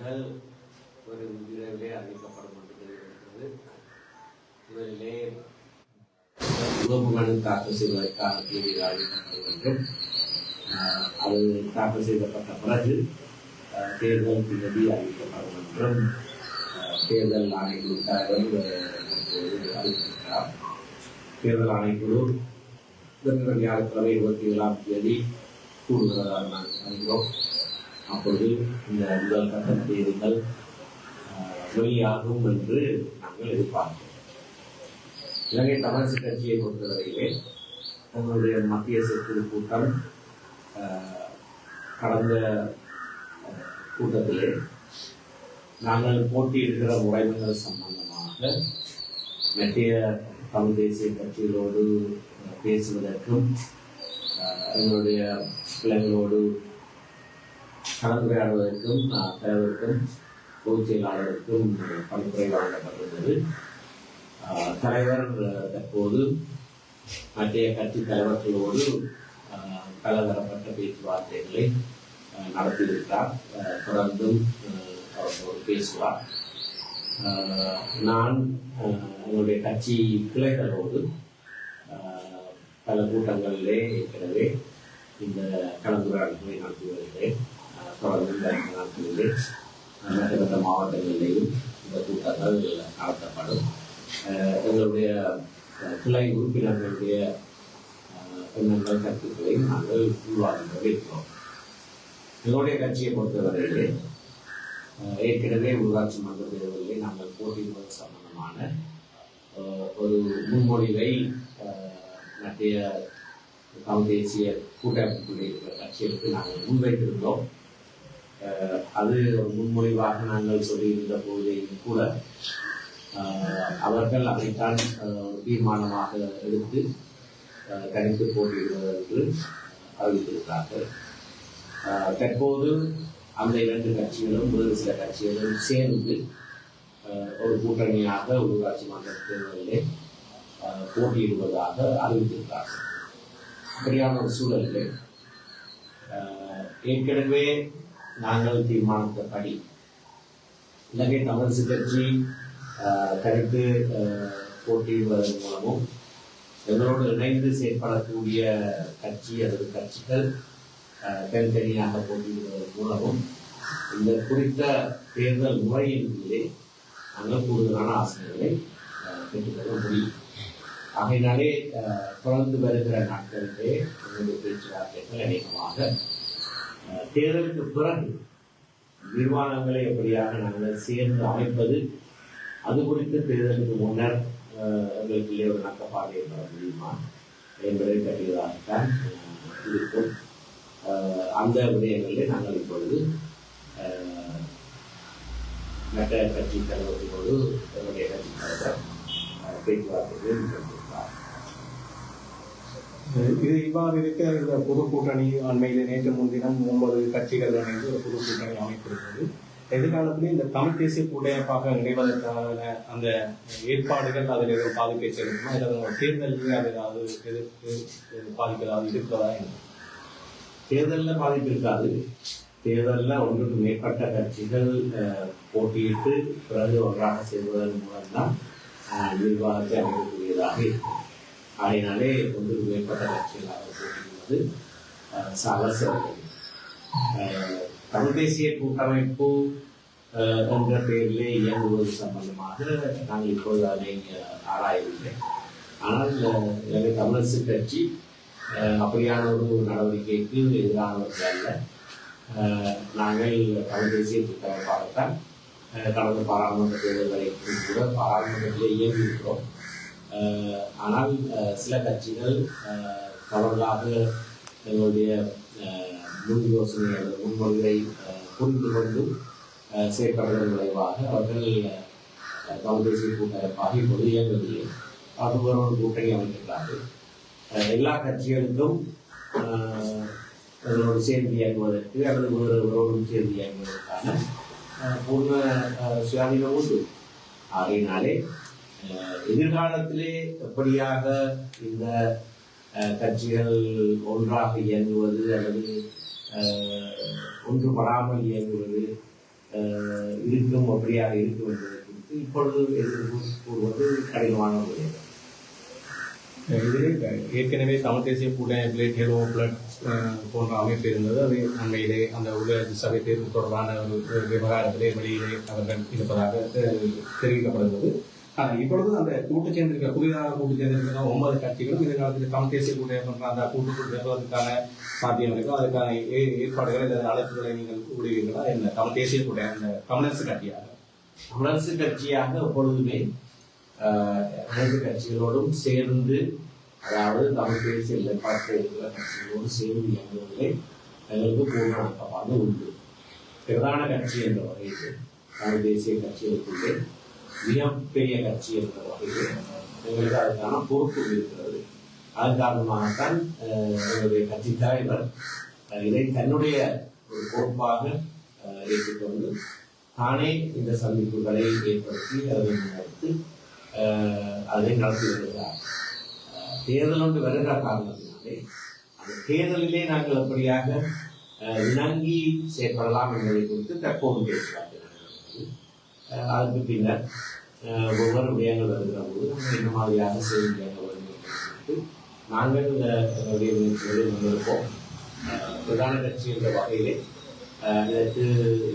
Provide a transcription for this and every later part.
தேதிகள் ஒரு விரைவிலே அறிவிக்கப்படும் என்று தெரிவிக்கிறது. முதலிலே உறவு மனு தாக்கல் செய்வதற்கான தேதிகள் அறிவிக்கப்படும் என்றும் அது தாக்கல் செய்யப்பட்ட பிறகு தேர்தல் தேதி அறிவிக்கப்படும் என்றும் தேர்தல் ஆணைக்குழு தலைவர் அறிவித்திருக்கிறார். தேர்தல் ஆணைக்குழு வியாழக்கிழமை 27ஆம் தேதி கூடுகிறதாக நாங்கள் அறிகிறோம். அப்பொழுது இந்த முதல் கட்ட தேதிகள் வெளியாகும் என்று நாங்கள் எதிர்பார்க்கிறோம். இலங்கை தமிழரசு கட்சியை பொறுத்தவரையிலே எங்களுடைய மத்திய செயற்குழு கூட்டம் கடந்த கூட்டத்திலே நாங்கள் போட்டியிடுகிற முறைமைகள் சம்பந்தமாக மத்திய தமிழ் தேசிய கட்சிகளோடு பேசுவதற்கும் எங்களுடைய பிள்ளைகளோடு கலந்துரையாடுவதற்கும் தலைவருக்கும் பொதுச் செயலாளருக்கும் பணிப்புரை வழங்கப்பட்டிருந்தது. தலைவர் தற்போது மத்திய கட்சி தலைவர்களோடு பலதரப்பட்ட பேச்சுவார்த்தைகளை நடத்தியிருக்கிறார். தொடர்ந்தும் அவர்களோடு பேசுவார். நான் என்னுடைய கட்சி கிளைகளோடு பல கூட்டங்களிலே ஏற்கனவே இந்த கலந்துரையாடல்களை நடத்தி வருகிறேன். தொடர்ந்து இந்த நாட்களிலே மற்ற மாவட்டங்களிலேயும் இந்த கூட்டங்கள் நடத்தப்படும். எங்களுடைய கிளை உறுப்பினர்களுடைய எண்ணங்கள் கருத்துக்களை நாங்கள் உருவாக்கிக் இருக்கிறோம். எங்களுடைய கட்சியை பொறுத்தவரையிலே ஏற்கனவே உள்ளாட்சி மன்ற தேர்தலில் நாங்கள் போட்டியிடுவது சம்பந்தமான ஒரு முன்மொழிவை மத்திய தமிழ் தேசிய கூட்டமைப்புடைய இருக்கிற கட்சிகளுக்கு நாங்கள் முன்வைத்திருந்தோம். அது ஒரு முன்மொழிவாக நாங்கள் சொல்லியிருந்த போதையும் கூட அவர்கள் அதைத்தான் தீர்மானமாக எடுத்து கணித்து போட்டியிடுவதற்கு அறிவித்திருக்கிறார்கள். தற்போது அந்த 2 கட்சிகளும் வேறு சில கட்சிகளும் சேர்ந்து ஒரு கூட்டணியாக உள்ளாட்சி மன்ற தேர்தலிலே போட்டியிடுவதாக அறிவித்திருக்கிறார்கள். அப்படியான ஒரு சூழலில் ஏற்கனவே நாங்கள் தீர்மானித்தபடி இலங்கை தமிழரசு கட்சி கணித்து போட்டியிடுவதன் மூலமும் எங்களோடு இணைந்து செயற்படக்கூடிய கட்சி அல்லது கட்சிகள் தனித்தனியாக போட்டியிடுவதன் மூலமும் இந்த குறித்த தேர்தல் முறையின் கீழே நாங்கள் கூடுதலான ஆசனங்களை பெற்றுக்கொள்ள முடியும். ஆகையினாலே தொடர்ந்து வருகிற நாட்களிலே எங்களுடைய பேச்சுவார்த்தைகள் அநேகமாக தேர்தலுக்கு பிறகு நிர்வாகங்களை எப்படியாக நாங்கள் சேர்ந்து அமைப்பது, அது குறித்து தேர்தலுக்கு முன்னர் எங்களுக்குள்ளே ஒரு நக்கப்பாடு ஏற்பட முடியுமா என்பதை பற்றியதாகத்தான் இருக்கும். அந்த விடயங்களிலே நாங்கள் இப்பொழுது மற்ற கட்சி தலைவர்களோடு என்னுடைய கட்சி தலைவர் பேச்சுவார்த்தைகளை நிகழ்த்தியிருக்கிறார். இது இவ்வாறு இருக்க இந்த பொது கூட்டணி அண்மையில் நேற்று முன்தினம் 9 கட்சிகள் இணைந்து ஒரு பொது கூட்டணி அமைத்திருக்கிறது. எதிர்காலத்திலே இந்த தமிழ் தேசிய கூட்டமைப்பாக இணைவதற்கான அந்த ஏற்பாடுகள் அதில் ஏதாவது பாதிப்பை செலுத்துமா, இல்லை தேர்தலில் அது ஏதாவது எதிர்ப்பு பாதிப்பதாவது இருக்கிறதா? தேர்தலில் பாதிப்பு இருக்காது. தேர்தலில் ஒன்றுக்கு மேற்பட்ட கட்சிகள் போட்டியிட்டு பிறகு ஒன்றாக சேர்வதன் மூலம்தான் நிர்வாகத்தை அமைக்கக்கூடியதாக இருக்கும். ஆகையினாலே ஒன்றுக்கு மேற்பட்ட கட்சிகளாக போட்டியிடுவது அவசியம். தமிழ் தேசிய கூட்டமைப்பு என்ற பெயரிலே இயங்குவது சம்பந்தமாக நாங்கள் இப்போது அதை ஆராயவில்லை. ஆனால் இலங்கை தமிழரசு கட்சி அப்படியான ஒரு நடவடிக்கைக்கு எதிரானவர்கள் அல்ல. நாங்கள் தமிழ் தேசிய கூட்டமைப்பாகத்தான் கடந்த பாராளுமன்ற தேர்தல்களை கூட பாராளுமன்றத்தில் இயங்கியிருக்கிறோம். ஆனால் சில கட்சிகள் தவறுதலாக எங்களுடைய முன் யோசனை அல்லது முன்மொழிவை புரிந்து கொண்டு செயற்படுவதன் விளைவாக அவர்கள் தமிழ் தேசிய கூட்டமைப்பாக இப்போது இயங்கவில்லை. அது ஒரு கூட்டணி அமைக்கிறார்கள். எல்லா கட்சிகளுக்கும் அதனோடு சேர்ந்து இயங்குவதற்கு அல்லது ஒருவரோடும் சேர்ந்து இயங்குவதற்கான பூர்ண சுயாதீனம் உண்டு. ஆகையினாலே எதிர்காலத்திலே எப்படியாக இந்த கட்சிகள் ஒன்றாக இயங்குவது அல்லது ஒன்றுபடாமல் இயங்குவது இருக்கும் அப்படியாக இருக்கும் என்பதை குறித்து இப்பொழுது எதிர்ப்பு கூறுவது கடினமான ஒரு இது ஏற்கனவே தமிழ் தேசிய கூட்டமைப்பிலே ஹெலோ பிளட் போன்ற அமைப்பு இருந்தது. அது அண்மையிலே அந்த உள்ளாட்சி சபை தேர்வு தொடர்பான ஒரு விவகாரத்திலே வெளியிலே அவர்கள் இருப்பதாக தெரிவிக்கப்படுகிறது. இப்பொழுது அந்த கூட்டு சேர்ந்திருக்க புதிதாக கூட்டு சேர்ந்திருக்கிற 9 கட்சிகளும் எதிர்காலத்தில் தமிழ் தேசிய கூட்டமைப்பு அந்த கூட்டுக்குள் வருவதற்கான சாத்தியம் இருக்கும். அதுக்கான ஏற்பாடுகள் அல்லது அழைப்புகளை நீங்கள் கூறுவீர்களா? இந்த தமிழ் தேசிய கூட்டமைப்பு தமிழரசு கட்சியாக எப்பொழுதுமே அனைத்து கட்சிகளோடும் சேர்ந்து, அதாவது தமிழ் தேசிய நிலைப்பாட்டில் இருக்கிற கட்சிகளோடு சேர்ந்து இயங்குவதிலே எங்களுக்கு பூர்ண நோக்கமாக உண்டு. பிரதான கட்சி என்ற வகையில் தமிழ் தேசிய கட்சிகளுக்குள்ளே மிகப்பெரிய கட்சி என்ற வகையில் எங்களுக்கு அதுக்கான பொறுப்பு இருக்கிறது. அதன் காரணமாகத்தான் எங்களுடைய கட்சி தலைவர் இதை தன்னுடைய ஒரு பொறுப்பாக ஏற்றுக்கொண்டு தானே இந்த சந்திப்புகளை ஏற்படுத்தி அதை முன்னெடுத்து அதை நடத்தி வருகிறார். தேர்தல் ஒன்று வருகிற காரணத்தினாலே அந்த தேர்தலிலே நாங்கள் எப்படியாக இணங்கி செயற்படலாம் என்பதை குறித்து தற்போது பேச்சுவார்த்தை நடக்கிறது. அதற்கு பின்னர் ஒவ்வொரு விடயங்கள் வருகிற போது நாங்கள் என்ன மாதிரியாக செய்தியாக வருகிறது நாங்கள் எங்களுடைய முயற்சிகளை முன்னெடுப்போம். பிரதான கட்சி என்ற வகையிலே இதற்கு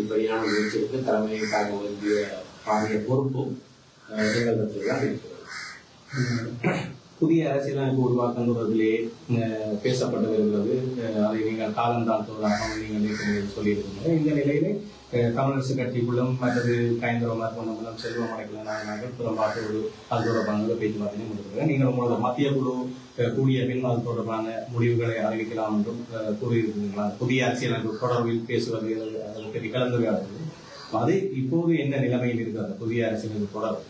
இப்படியான முயற்சிகளுக்கு தலைமையை தாங்க வேண்டிய பாரிய பொறுப்பும் புதிய அரசியலமைப்பு உருவாக்கம் தொடர்பிலே பேசப்பட்டு வருகிறது. அதை நீங்கள் காலம் தாழ்த்துவதாக நீங்கள் சொல்லியிருக்கீங்க. இந்த நிலையிலே தமிழரசு கட்சிக்குள்ளும் மற்றது கைந்தரமாக மூலம் செல்வம் அடைக்கலானார்கள் புறம்பாட்டு ஒரு அது தொடர்பான பேச்சுவார்த்தையை முடிக்கிறார். நீங்கள் உங்களோட மத்திய குழு கூடிய பின் அது தொடர்பான முடிவுகளை அறிவிக்கலாம் என்றும் கூறியிருக்கிறீங்களா? புதிய அரசியலமைப்பு தொடர்பில் பேசுவது அதை பற்றி கலந்துரையாடுவது அது இப்போது என்ன நிலைமையில் இருக்கிறது புதிய அரசியலமைப்பு தொடர்பு?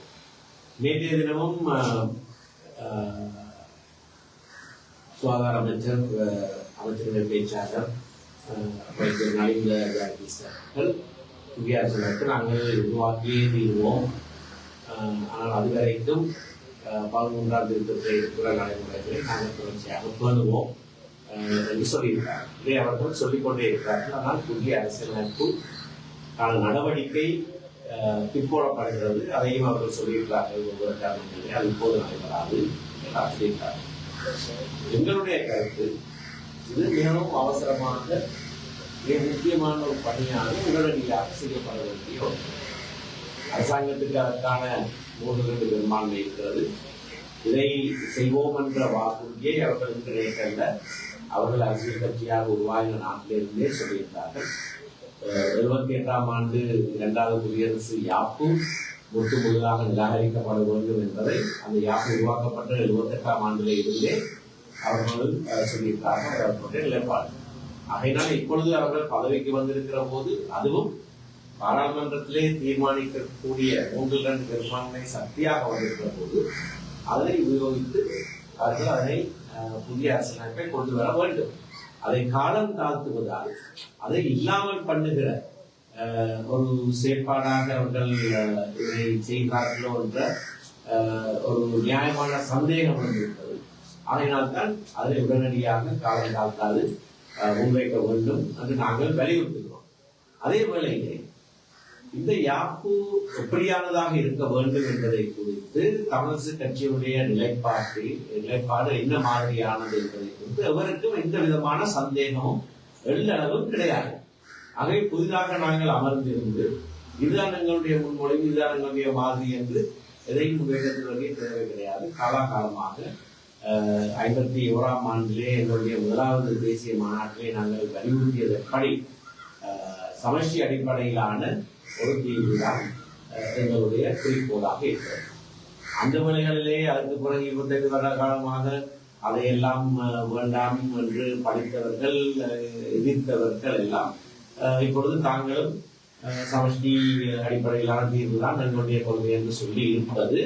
நேற்றைய தினமும் சுகாதார அமைச்சர் அமைச்சர்கள் பேச்சாளர் அமைச்சர் நலிந்த அவர்கள் புதிய அரசியலமைப்பு நாங்கள் உருவாக்கியே தீர்வோம், ஆனால் அதுவரைக்கும் 13ஆம் திருத்தத்தை இருக்கிற நடைமுறைகளை நாங்கள் தொடர்ச்சியாக பேணுவோம் என்று சொல்லியிருக்கிறார். இதை அவர்கள் சொல்லிக்கொண்டே இருக்கிறார்கள். ஆனால் புதிய அரசியலமைப்பு நடவடிக்கை பிற்போடப்படுகிறது. அதையும் அவர்கள் சொல்லியிருக்கிறார்கள். ஒவ்வொரு காரணங்களே அது இப்போது நடைபெறாது என்று சொல்லியிருக்கிறார்கள். எங்களுடைய கருத்து இது மிகவும் அவசரமாக மிக முக்கியமான ஒரு பணியாக உடனடியாக செய்யப்பட வேண்டிய ஒன்று. அரசாங்கத்துக்கு அதற்கான 3 பெரும்பான்மை இருக்கிறது. இதை செய்வோம் என்ற வாக்குறுதியை அவர்களுக்கு கிடைக்கல. அவர்கள் அரசியல் கட்சியாக உருவாகின நாட்டிலிருந்தே சொல்லியிருந்தார்கள். 78ஆம் ஆண்டு 2வது குடியரசு யாப்பு முற்று முழுதாக நிராகரிக்கப்பட வேண்டும் என்பதை அந்த யாப்பு உருவாக்கப்பட்ட 78ஆம் ஆண்டிலே இருந்தே அவர்கள் சொல்லியிருக்கிறார்கள். அவர்களுடைய நிலைப்பாடு. ஆகையினால் இப்பொழுது அவர்கள் பதவிக்கு வந்திருக்கிற போது அதுவும் பாராளுமன்றத்திலே தீர்மானிக்கக்கூடிய 3 பெரும்பான்மை சக்தியாக வந்திருக்கிற போது அதை உபயோகித்து அவர்கள் அதனை புதிய அரசியலமைப்பை கொண்டு வர வேண்டும். அதை காலம் தாழ்த்துவதால் அதை இல்லாமல் பண்ணுகிற ஒரு செயற்பாடாக அவர்கள் இதை செய்கிறார்களோ என்ற ஒரு நியாயமான சந்தேகம் வந்திருக்கிறது. ஆகையினால்தான் அதை உடனடியாக காலம் தாழ்த்தாது முன்வைக்க வேண்டும் என்று நாங்கள் வலியுறுத்துகிறோம். அதே வேளையிலே இந்த யாப்பு எப்படியானதாக இருக்க வேண்டும் என்பதை குறித்து தமிழரசு கட்சியுடைய நிலைப்பாடு என்ன மாதிரியானது என்பதை குறித்து எவருக்கும் எந்த விதமான சந்தேகமும் எள்ளளவும் கிடையாது. ஆகவே புதிதாக நாங்கள் அமர்ந்திருந்து இதுதான் எங்களுடைய முன்மொழிவு, இதுதான் எங்களுடைய மாதிரி என்று எதையும் முன்வைக்க தேவை கிடையாது. காலாகாலமாக 51ஆம் ஆண்டிலே எங்களுடைய 1வது தேசிய மாநாட்டிலே நாங்கள் வலியுறுத்தியதன்படி சமஷ்டி அடிப்படையிலான ஒரு தீர்வுதான் எங்களுடைய குறிக்கோளாக இருக்கிறது. அந்த வேளைகளிலே அதுக்கு பிறகு 25 வருட காலமாக அதையெல்லாம் வேண்டாம் என்று படித்தவர்கள் எதிர்த்தவர்கள் எல்லாம் இப்பொழுது தாங்களும் சமஷ்டி அடிப்படையிலான தீர்வு தான் எங்களுடைய கொள்கை என்று சொல்லி இருப்பது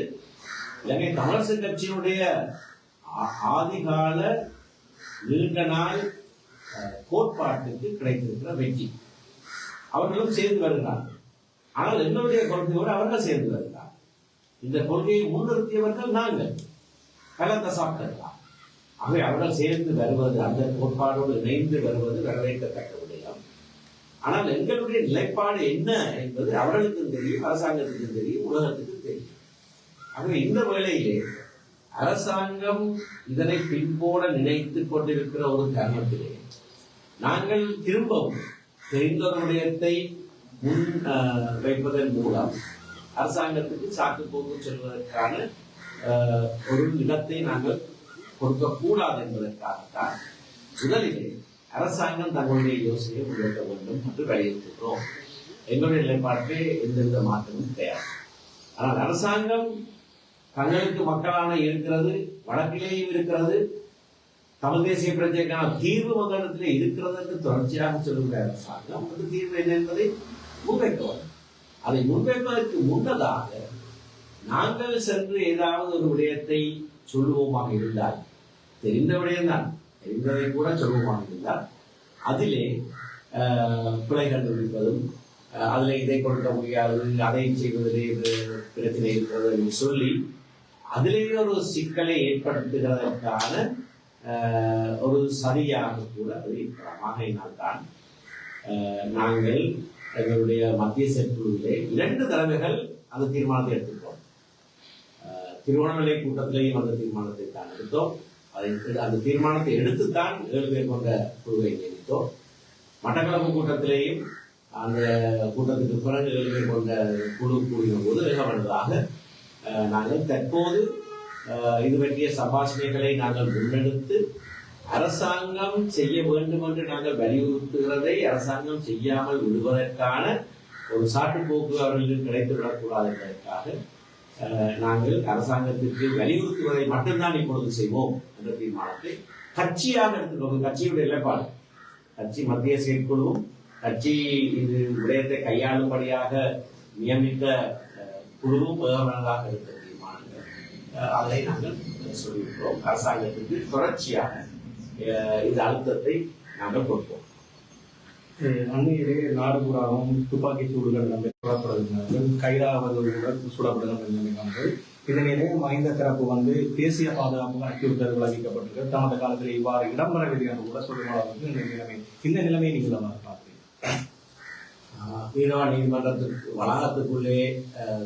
இலங்கை தமிழரசு கட்சியினுடைய ஆதிகால நீண்ட நாள் கோட்பாட்டுக்கு கிடைத்திருக்கிற வெற்றி. அவர்களும் சேர்ந்து வருகிறார்கள். ஆனால் எங்களுடைய கொள்கையோடு அவர்கள் சேர்ந்து வருகிறார். இந்த கொள்கையை முன்னிறுத்தியவர்கள் நாங்கள் பல தசாப்தங்களா. ஆகவே அவர்கள் சேர்ந்து வருவது, அந்த கோட்பாடோடு இணைந்து வருவது வரவேற்கத்தக்க விடயம். ஆனால் எங்களுடைய நிலைப்பாடு என்ன என்பது அவர்களுக்கும் தெரியும், அரசாங்கத்துக்கும் தெரியும், உலகத்துக்கும் தெரியும். ஆகவே இந்த வேளையிலே அரசாங்கம் இதனை பின்போட நினைத்துக் கொண்டிருக்கிற ஒரு தருணத்திலே நாங்கள் திரும்பவும் தெரிந்த ஒரு விடயத்தை முன் வைப்பதன் மூலம் அரசாங்கத்துக்கு சாக்கு போக்கு செல்வதற்கான ஒரு இடத்தை நாங்கள் கொடுக்கக்கூடாது என்பதற்காகத்தான் முதலிலே அரசாங்கம் தங்களுடைய யோசனையை முன்வைக்க வேண்டும் என்று வலியுறுத்துகிறோம். எங்களுடைய நிலைப்பாட்டிலே எந்தவித மாற்றமும் கிடையாது. ஆனால் அரசாங்கம் தங்களுக்கு மக்களான இருக்கிறது, வடக்கிலேயும் இருக்கிறது, தமிழ் தேசிய பிரச்சனைக்கான தீர்வு மண்டலத்திலே இருக்கிறது என்று தொடர்ச்சியாக சொல்லுகிற அரசாங்கம் அந்த தீர்வு என்ன என்பதை முன்வைக்க வேண்டும். அதை முன்வைப்பதற்கு முன்னதாக நாங்கள் சென்று ஏதாவது ஒரு விடயத்தை சொல்லுவோமாக இருந்தால், தெரிந்த விடயம்தான், தெரிந்ததை கூட சொல்லுவோமாக இருந்தால் அதிலே பிழை கண்டுபிடிப்பதும் அதில் இதை கொடுக்க முடியாது, அதை செய்வதிலே பிரச்சனை இருக்கிறது என்று சொல்லி அதிலேயே ஒரு சிக்கலை ஏற்படுத்துகிறதற்கான ஒரு சரியாக கூட அது இருக்கலாம். ஆகையினால்தான் நாங்கள் எங்களுடைய மத்திய செயற்குழுவிலே 2 தடவைகள் அந்த தீர்மானத்தை எடுத்துக்கோம். திருவண்ணாமலை கூட்டத்திலேயும் அந்த தீர்மானத்தை தான் எடுத்தோம். அந்த தீர்மானத்தை எடுத்துத்தான் 7 பேர் கொண்ட குழுவை நியமித்தோம். மட்டக்களப்பு கூட்டத்திலேயும் அந்த கூட்டத்துக்கு பிறகு 7 பேர் கொண்ட குழு கூடிய போது வேகமனதாக நாங்கள் தற்போது இது பற்றிய சபாஷணைகளை நாங்கள் முன்னெடுத்து அரசாங்கம் செய்ய வேண்டும் என்று நாங்கள் வலியுறுத்துகிறதை அரசாங்கம் செய்யாமல் விடுவதற்கான ஒரு சாட்டுப்போக்கு அவர்களுக்கு கிடைத்துவிடக்கூடாது என்பதற்காக நாங்கள் அரசாங்கத்திற்கு வலியுறுத்துவதை மட்டும்தான் இப்பொழுது செய்வோம் என்ற தீர்மானத்தை கட்சியாக எடுத்துக்கொண்டு, கட்சியுடைய நிலைப்பாடு, கட்சி மத்திய செயற்குழுவும் கட்சி இது விடயத்தை கையாளும்படியாக நியமித்த குழுவும் வேகமாக இருக்கிற தீர்மானங்கள் அதை நாங்கள் சொல்லியிருக்கிறோம். அரசாங்கத்திற்கு தொடர்ச்சியாக இந்த அழுத்தத்தை நாங்கள் கொடுப்போம். அண்மையிலே நாடு பூராவும் துப்பாக்கி சூடுகள் சுடப்படுகின்றனர், கைதாவதோடு சுடப்படுகின்றனர். இதனிலே மஹிந்த தரப்பு தேசிய பாதுகாப்பு அச்சுறுத்தல் விளைவிக்கப்பட்டிருக்கு, தமது காலத்தில் இவ்வாறு இடம்பெறவில்லை என்று கூட சொல்லுவார்கள். இந்த நிலைமை நீங்கள் பார்க்கிறீங்க? மீனவ நீதிமன்றத்திற்கு வளாகத்துக்குள்ளே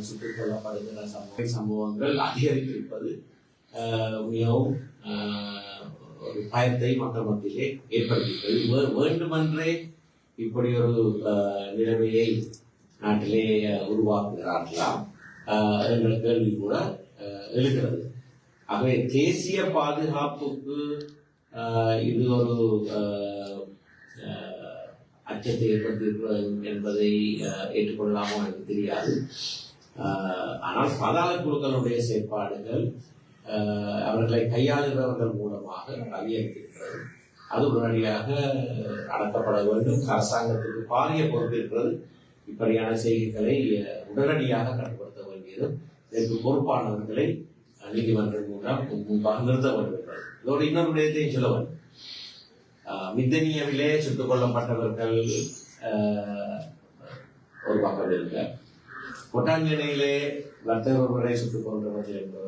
சுட்டுக் கொல்லப்படுகிற சம்பவங்கள் அதிகரித்திருப்பது மிகவும் ஒரு பயத்தை மக்கள் மத்தியிலே ஏற்படுத்தியிருக்கிறது. வேண்டுமென்றே இப்படி ஒரு நிலைமையை நாட்டிலே உருவாக்குகிறார்களா என்ற கேள்வி கூட எழுகிறது. ஆகவே தேசிய பாதுகாப்புக்கு இது ஒரு அச்சத்தை ஏற்படுத்தியிருக்கிறது என்பதை ஏற்றுக்கொள்ளலாமோ எனக்கு தெரியாது. ஆனால் பாதாள குழுக்களுடைய செயற்பாடுகள் அவர்களை கையாளுகிறவர்கள் மூலமாக அதிகரித்திருக்கிறது. அது உடனடியாக அடக்கப்பட வேண்டும். அரசாங்கத்துக்கு பாரிய பொறுப்பு இருக்கிறது. இப்படியான செய்திகளை உடனடியாக கட்டுப்படுத்த வேண்டியதும் இதற்கு பொறுப்பானவர்களை நீதிமன்றம் முன்பாக நிறுத்த வேண்டும் என்பது. இதோடு இன்னொரு விடயத்தையும் சொல்ல வேண்டும். மித்தனியாவிலே சுட்டுக் கொல்லப்பட்டவர்கள் ஒரு பக்கம் இருக்க, கொட்டாஞ்சேனையிலே வர்த்தக ஒருவரை சுட்டுக் கொண்டவர்கள் என்ற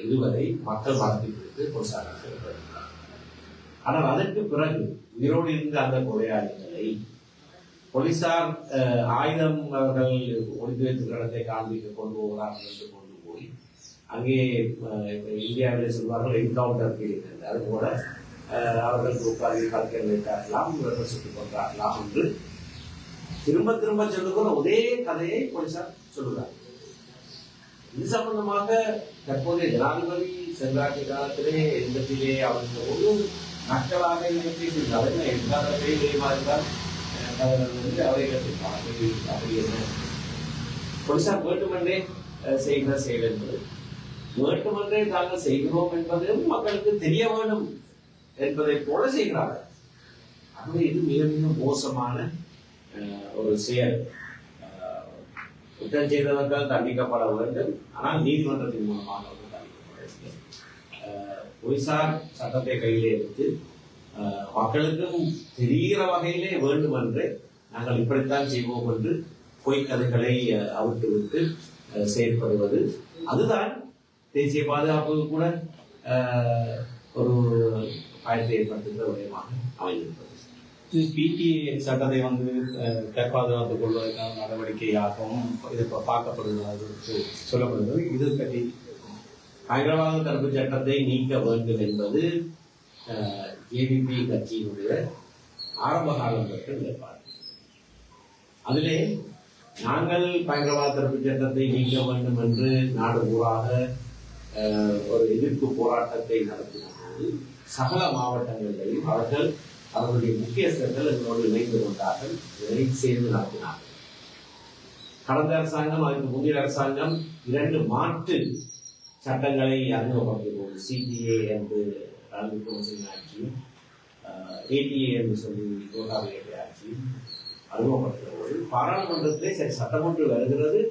இருவரை மக்கள் மரத்தில் பிடித்து போலீசார். ஆனால் அதற்கு பிறகு உயிரோடு இருந்த அந்த கொலையாளிகளை போலீசார் ஆயுதம் அவர்கள் ஒளிந்து வைத்த இடத்தை காண்பிக்க கொண்டு போகிறார்கள் என்று கொண்டு போய் அங்கே இந்தியாவிலே சொல்வார்கள் என்கவுண்டர் இருக்கிறது. அதுபோல அவர்கள் துப்பாக்கி பறக்க வைத்தார்களாம், இவர்கள் சுட்டுக் கொண்டார்களாம் என்று திரும்ப திரும்ப சொல்லுகிற ஒரே கதையை போலீசார் சொல்லுகிறார்கள். இது சம்பந்தமாக தற்போதைய ஜனாதிபதி சென்றாட்சி காலத்திலே எந்தத்திலே அவர்கள் ஒரு மக்களாக போலீசார் வேண்டுமென்றே செய்கிற செயல் என்பது வேண்டுமென்றே தாங்கள் செய்கிறோம் என்பதும் மக்களுக்கு தெரிய வேண்டும் என்பதை போல செய்கிறார்கள். ஆகவே இது மிக மிக மோசமான ஒரு செயல். குற்றம் செய்தவர்கள் தண்டிக்கப்பட வேண்டும், ஆனால் நீதிமன்றத்தின் மூலமாக அவர்கள் தண்டிக்கப்பட வேண்டும். போலீசார் சட்டத்தை கையிலே எடுத்து மக்களுக்கும் தெரிகிற வகையிலே வேண்டுமென்று நாங்கள் இப்படித்தான் செய்வோம் என்று பொய்க்கதைகளை அவிட்டு விட்டு செயற்படுவது, அதுதான் தேசிய பாதுகாப்புக்கு கூட ஒரு பயத்தை ஏற்படுத்துகிற விடயமாக அமைந்திருக்கிறது. பிடிஏ சட்டத்தை தற்பாதுகாத்துக் கொள்வதற்கான நடவடிக்கையாகவும் இது பார்க்கப்படுவது சொல்லப்படுகிறது. இது பற்றி பயங்கரவாத தடுப்பு சட்டத்தை நீக்க வேண்டும் என்பது ஜேவிபி கட்சியினுடைய ஆரம்ப காலகட்ட நிலைப்பாடு. அதிலே நாங்கள் பயங்கரவாத தடுப்பு சட்டத்தை நீக்க வேண்டும் என்று நாடு ஊராக ஒரு எதிர்ப்பு போராட்டத்தை நடத்தினபோது சகல மாவட்டங்களிலும் அவர்களுடைய முக்கியஸ்தர்கள் எங்களோடு இணைந்து கொண்டார்கள், இதை சேர்ந்து நடத்தினார்கள். கடந்த அரசாங்கம், அதுக்கு முந்தைய அரசாங்கம் 2 மாற்று சட்டங்களை அறிமுகப்படுத்தியபோது, சிபிஏ என்று ஆட்சியும் ஏடிஏ என்று சொல்லி கோட்டாபய ஆட்சியும் அறிமுகப்படுத்தின போது பாராளுமன்றத்திலே சரி சட்டம் ஒன்று வருகிறது,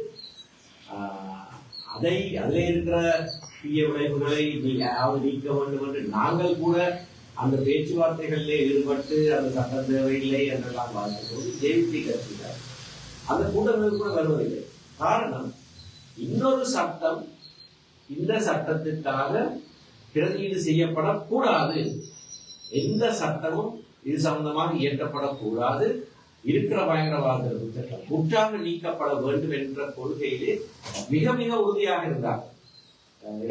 அதிலே இருக்கிற தீய விளைவுகளை நீக்க வேண்டும் என்று நாங்கள் கூட அந்த பேச்சுவார்த்தைகளிலே ஈடுபட்டு அந்த சட்டம் தேவையில்லை என்றெல்லாம் பார்க்கும்போது ஜேவிபி கட்சியினர் அந்த கூட்டங்கள் கூட வருவதில்லை. காரணம், இன்னொரு சட்டம் இந்த சட்டத்திற்காக பிரதியீடு செய்யப்படக்கூடாது, எந்த சட்டமும் இது சம்பந்தமாக இயற்றப்படக்கூடாது, இருக்கிற பயங்கரவாத சட்டம் முற்றாக நீக்கப்பட வேண்டும் என்ற கொள்கையிலே மிக மிக உறுதியாக இருந்தார்.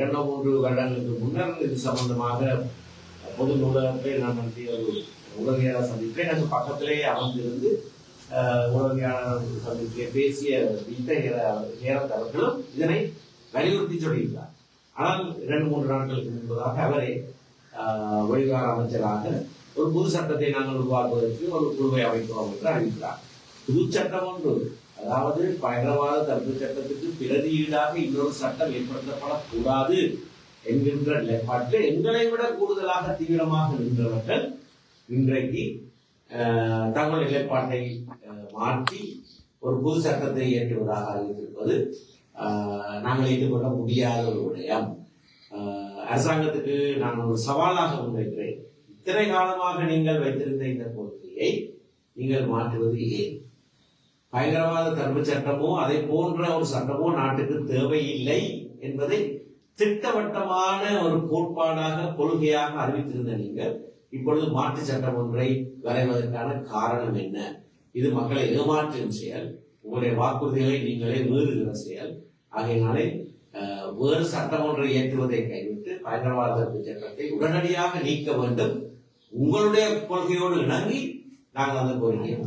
2-3 வருடங்களுக்கு முன்னர் இது சம்பந்தமாக பொது நூலகத்தை நான் நடத்திய ஒரு உதவியாளர் சந்திப்பை எனக்கு பக்கத்திலே அமர்ந்திருந்து உதவியாளர் சந்திப்பிலே பேசிய அவர்களும் இதனை வலியுறுத்தி சொல்லியிருந்தார். ஆனால் 2-3 நாட்களுக்கு முன்பதாக அவரே வெளிவார அமைச்சராக ஒரு புது சட்டத்தை நாங்கள் உருவாக்குவதற்கு ஒரு குழுவை அமைக்கிறோம் என்று அறிவித்தார். புது சட்டம் ஒன்று, அதாவது பயங்கரவாத தடுப்பு சட்டத்துக்கு பிரதியீடாக இன்னொரு சட்டம் ஏற்படுத்தப்படக்கூடாது என்கின்ற நிலைப்பாட்டில் எங்களை விட கூடுதலாக தீவிரமாக நின்றவர்கள் இன்றைக்கு தங்கள் நிலைப்பாட்டை மாற்றி ஒரு புது சட்டத்தை இயற்றுவதாக அறிவித்திருப்பது நாங்கள் ஏற்றுக்கொள்ள முடியாத ஒரு விடயம். அரசாங்கத்துக்கு நான் ஒரு சவாலாக முன்வைக்கிறேன். இத்தனை காலமாக நீங்கள் வைத்திருந்த இந்த கொள்கையை நீங்கள் மாற்றுவது ஏன்? பயங்கரவாத தடுப்பு சட்டமோ அதை போன்ற ஒரு சட்டமோ நாட்டுக்கு தேவையில்லை என்பதை திட்டவட்டமான ஒரு கோட்பாடாக கொள்கையாக அறிவித்திருந்த நீங்கள் இப்பொழுது மாற்று சட்டம் ஒன்றை வரைவதற்கான காரணம் என்ன? இது மக்களை ஏமாற்றும் செயல், உங்களுடைய வாக்குறுதிகளை நீங்களே மீறுகிற செயல். ஆகையினாலே வேறு சட்டம் ஒன்றை ஏற்றுவதை கைவிட்டு பயங்கரவாத தடுப்பு சட்டத்தை உடனடியாக நீக்க வேண்டும். உங்களுடைய கொள்கையோடு இணங்கி நாங்கள் அந்த கோரிக்கையை